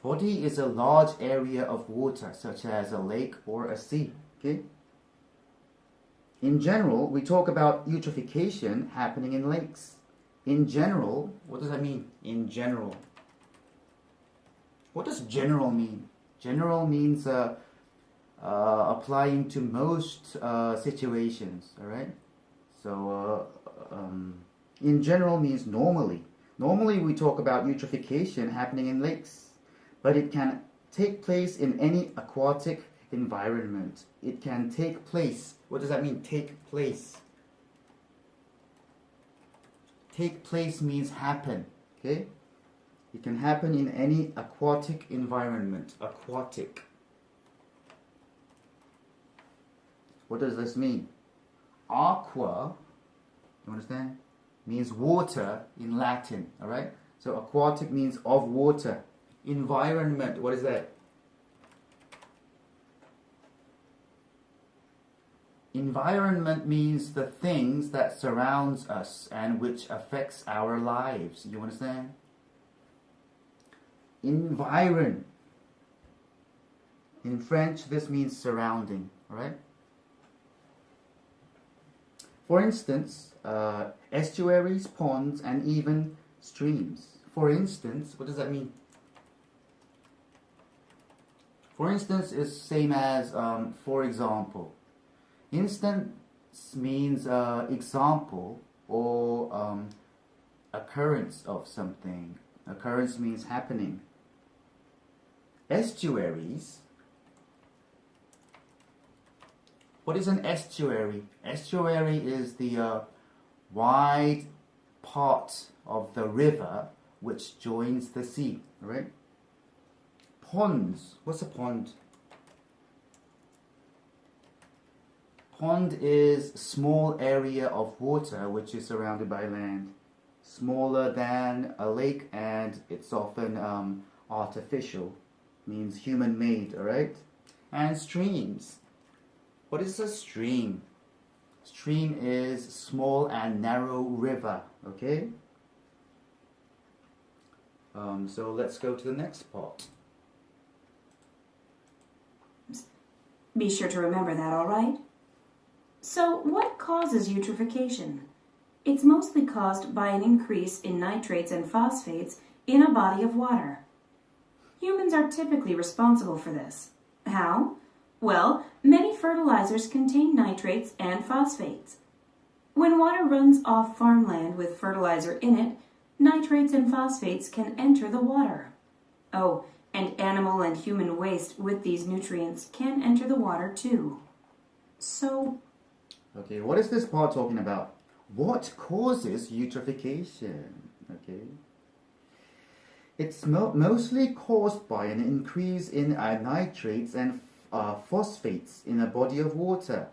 Body is a large area of water, such as a lake or a sea. Okay? In general, we talk about eutrophication happening in lakes. In general, what does that mean? In general. What does general mean? General means applying to most situations, all right? So, in general means normally. Normally we talk about eutrophication happening in lakes, but it can take place in any aquatic environment. It can take place. What does that mean, take place? Take place means happen, okay? It can happen in any aquatic environment. Aquatic. What does this mean? Aqua, you understand? Means water in Latin, alright? So aquatic means of water. Environment, what is that? Environment means the things that surrounds us and which affects our lives. You understand? Environ. In French, this means surrounding, alright? For instance, estuaries, ponds, and even streams. For instance, what does that mean? For instance is same as for example. Instance means example or occurrence of something. Occurrence means happening. Estuaries. What is an estuary? Estuary is the wide part of the river which joins the sea, right? Ponds. What's a pond? Pond is small area of water which is surrounded by land. Smaller than a lake, and it's often artificial, means human-made, alright? And streams. What is a stream? Stream is small and narrow river, okay? So let's go to the next part. Be sure to remember that, all right? So, what causes eutrophication? It's mostly caused by an increase in nitrates and phosphates in a body of water. Humans are typically responsible for this. How? Well, many fertilizers contain nitrates and phosphates. When water runs off farmland with fertilizer in it, nitrates and phosphates can enter the water. Oh, and animal and human waste with these nutrients can enter the water too. So, okay, what is this part talking about? What causes eutrophication? Okay. It's mostly caused by an increase in nitrates and phosphates in a body of water.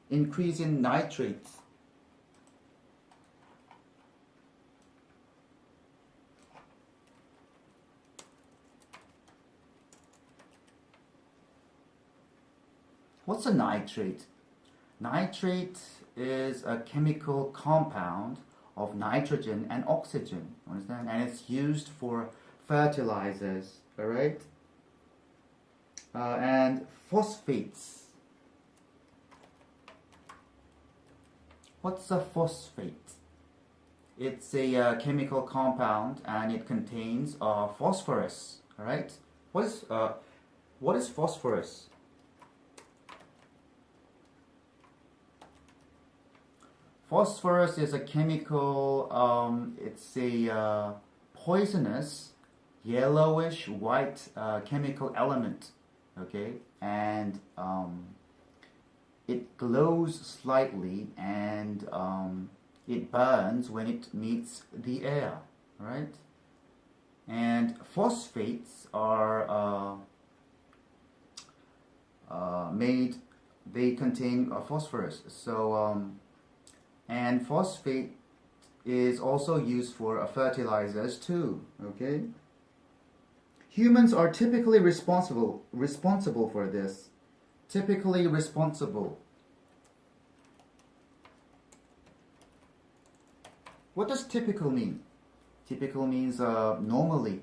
Increase in nitrates. What's a nitrate? Nitrate is a chemical compound of nitrogen and oxygen, understand? And it's used for fertilizers, alright? And phosphates. What's a phosphate? It's a chemical compound and it contains phosphorus, alright? What is phosphorus? Phosphorus is a chemical, it's a poisonous, yellowish white chemical element, okay? And it glows slightly and it burns when it meets the air, right? And phosphates are they contain phosphorus. So, and phosphate is also used for fertilizers too, okay? Humans are typically responsible for this. Typically responsible. What does typical mean? Typical means normally.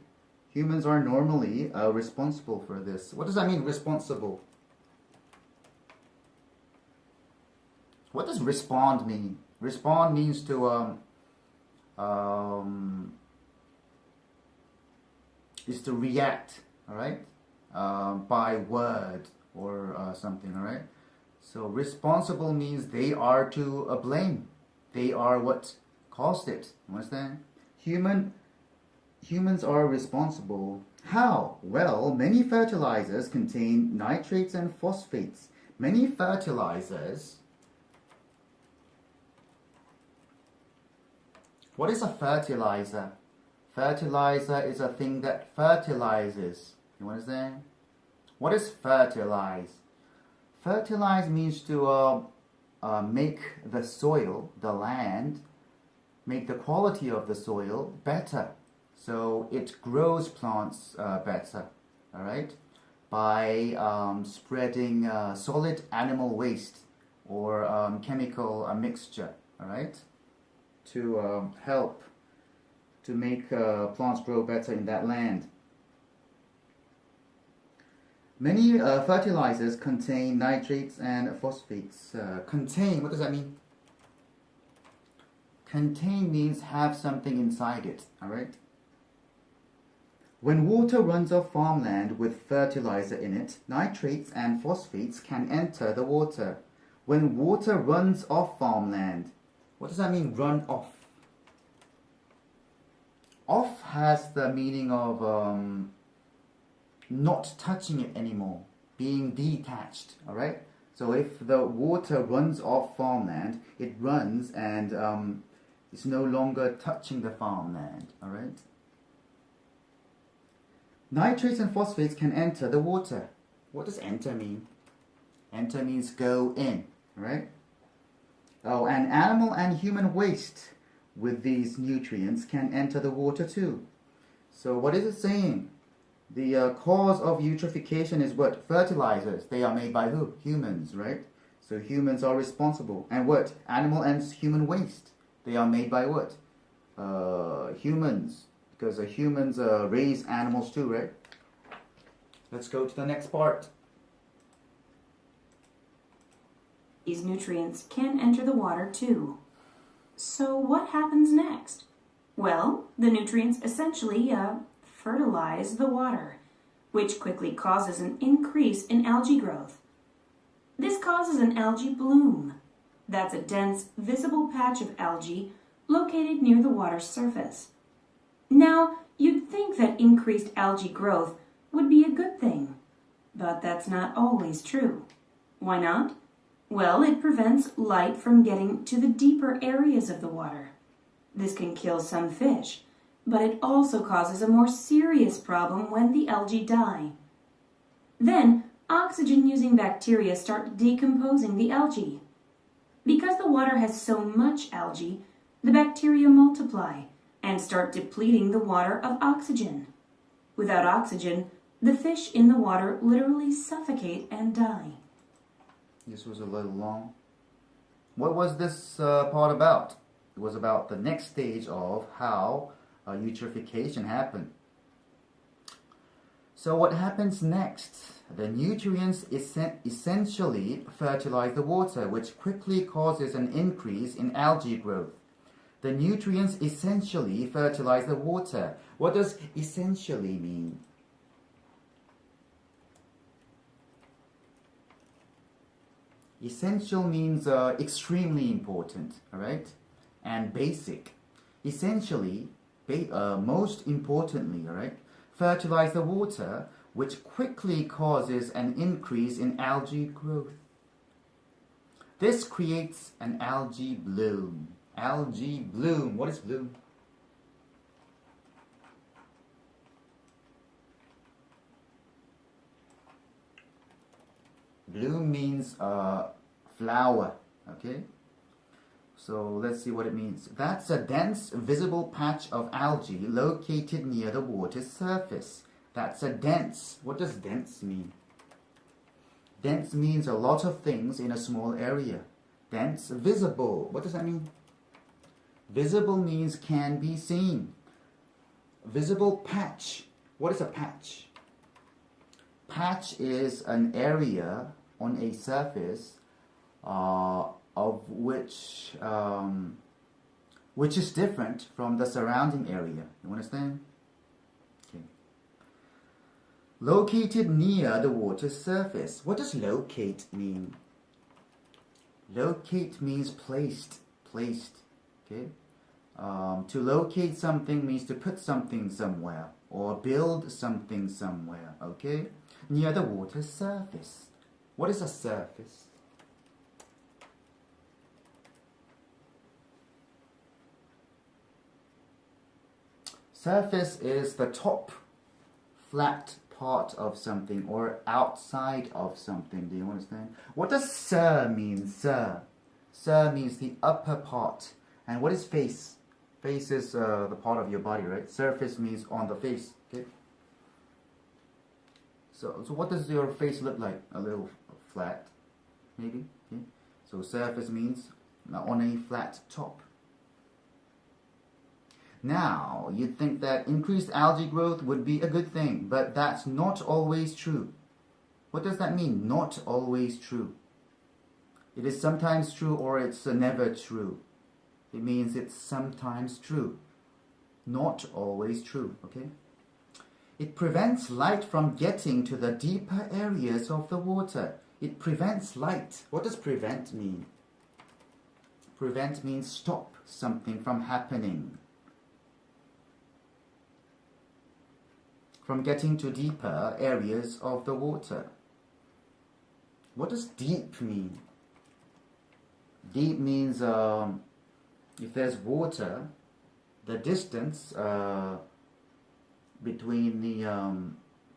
Humans are normally responsible for this. What does that mean, responsible? What does respond mean? Respond means to is to react, all right, by word or something, all right. So responsible means they are to blame. They are what caused it. You understand? Humans are responsible. How? Well, many fertilizers contain nitrates and phosphates. Many fertilizers. What is a fertilizer? Fertilizer is a thing that fertilizes. You understand? What is fertilize? Fertilize means to make the soil, the land, make the quality of the soil better. So it grows plants better, all right? By spreading solid animal waste or chemical mixture, all right? To help to make plants grow better in that land. Many fertilizers contain nitrates and phosphates. Contain, what does that mean? Contain means have something inside it, alright? When water runs off farmland with fertilizer in it, nitrates and phosphates can enter the water. When water runs off farmland, what does that mean, run off? Off has the meaning of not touching it anymore, being detached, all right? So if the water runs off farmland, it runs and it's no longer touching the farmland, all right? Nitrates and phosphates can enter the water. What does enter mean? Enter means go in, right? Oh, and animal and human waste with these nutrients can enter the water too. So what is it saying? The cause of eutrophication is what? Fertilizers. They are made by who? Humans, right? So humans are responsible. And what? Animal and human waste. They are made by what? Humans. Because humans raise animals too, right? Let's go to the next part. These nutrients can enter the water too. So what happens next? Well, the nutrients essentially fertilize the water, which quickly causes an increase in algae growth. This causes an algae bloom. That's a dense, visible patch of algae located near the water's surface. Now, you'd think that increased algae growth would be a good thing, but that's not always true. Why not? Well, it prevents light from getting to the deeper areas of the water. This can kill some fish, but it also causes a more serious problem when the algae die. Then, oxygen-using bacteria start decomposing the algae. Because the water has so much algae, the bacteria multiply and start depleting the water of oxygen. Without oxygen, the fish in the water literally suffocate and die. This was a little long. What was this part about? It was about the next stage of how eutrophication happened. So what happens next? The nutrients essentially fertilize the water, which quickly causes an increase in algae growth. The nutrients essentially fertilize the water. What does essentially mean? Essential means extremely important, all right? And basic. Essentially, most importantly, all right? Fertilize the water, which quickly causes an increase in algae growth. This creates an algae bloom. Algae bloom. What is bloom? Bloom means flower, okay? So let's see what it means. That's a dense, visible patch of algae located near the water's surface. That's a dense. What does dense mean? Dense means a lot of things in a small area. Dense, visible. What does that mean? Visible means can be seen. Visible patch. What is a patch? Patch is an area on a surface of which is different from the surrounding area. You understand? Okay. Located near the water's surface. What does locate mean? Locate means placed. Okay. To locate something means to put something somewhere or build something somewhere. Okay. Near the water's surface. What is a surface? Surface is the top flat part of something or outside of something. Do you understand? What does sir mean? Sir. Sir means the upper part. And what is face? Face is the part of your body, right? Surface means on the face. Okay. So what does your face look like? A little flat, maybe. Okay. So surface means on a flat top. Now, you'd think that increased algae growth would be a good thing, but that's not always true. What does that mean? Not always true. It is sometimes true or it's never true. It means it's sometimes true. Not always true, okay? It prevents light from getting to the deeper areas of the water. It prevents light. What does prevent mean? Prevent means stop something from happening. From getting to deeper areas of the water. What does deep mean? Deep means if there's water, the distance between the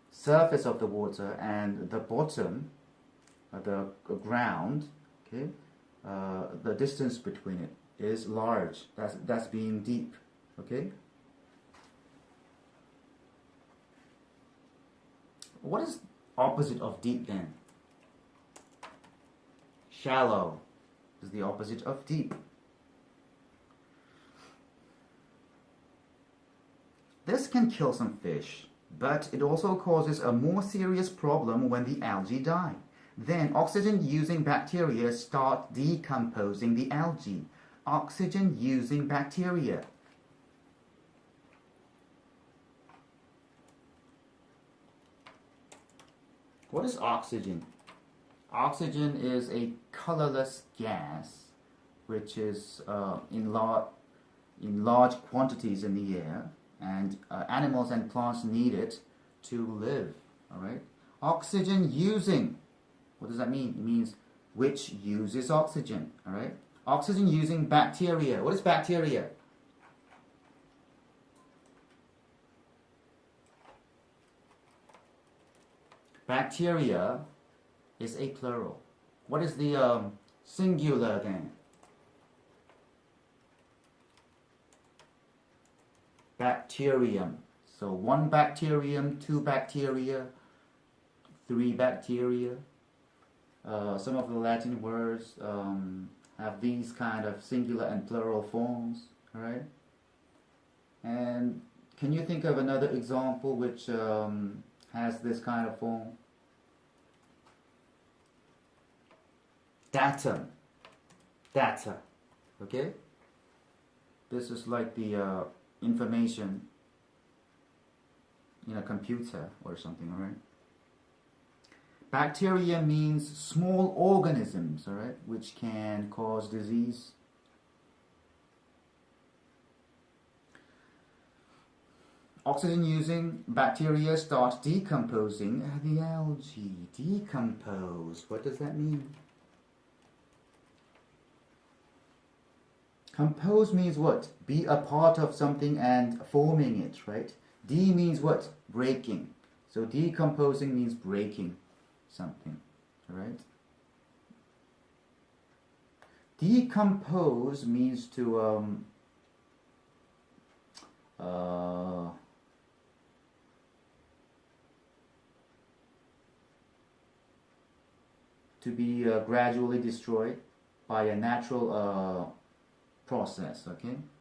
surface of the water and the bottom, the ground, okay, the distance between it is large. That's being deep, okay. What is opposite of deep then? Shallow is the opposite of deep. This can kill some fish, but it also causes a more serious problem when the algae die. Then oxygen-using bacteria start decomposing the algae. Oxygen-using bacteria. What is oxygen? Oxygen is a colorless gas which is in large quantities in the air, and animals and plants need it to live. All right. Oxygen using. What does that mean? It means which uses oxygen. All right. Oxygen using bacteria. What is bacteria? Bacteria is a plural. What is the singular then? Bacterium. So one bacterium, two bacteria, three bacteria. Some of the Latin words have these kind of singular and plural forms. All right. And can you think of another example which has this kind of form? Datum. Data. Okay? This is like the information in a computer or something, alright? Bacteria means small organisms, alright, which can cause disease. Oxygen using bacteria start decomposing the algae. Decompose. What does that mean? Compose means what? Be a part of something and forming it, right? D means what? Breaking. So decomposing means breaking something, right? Decompose means to be gradually destroyed by a natural process, okay?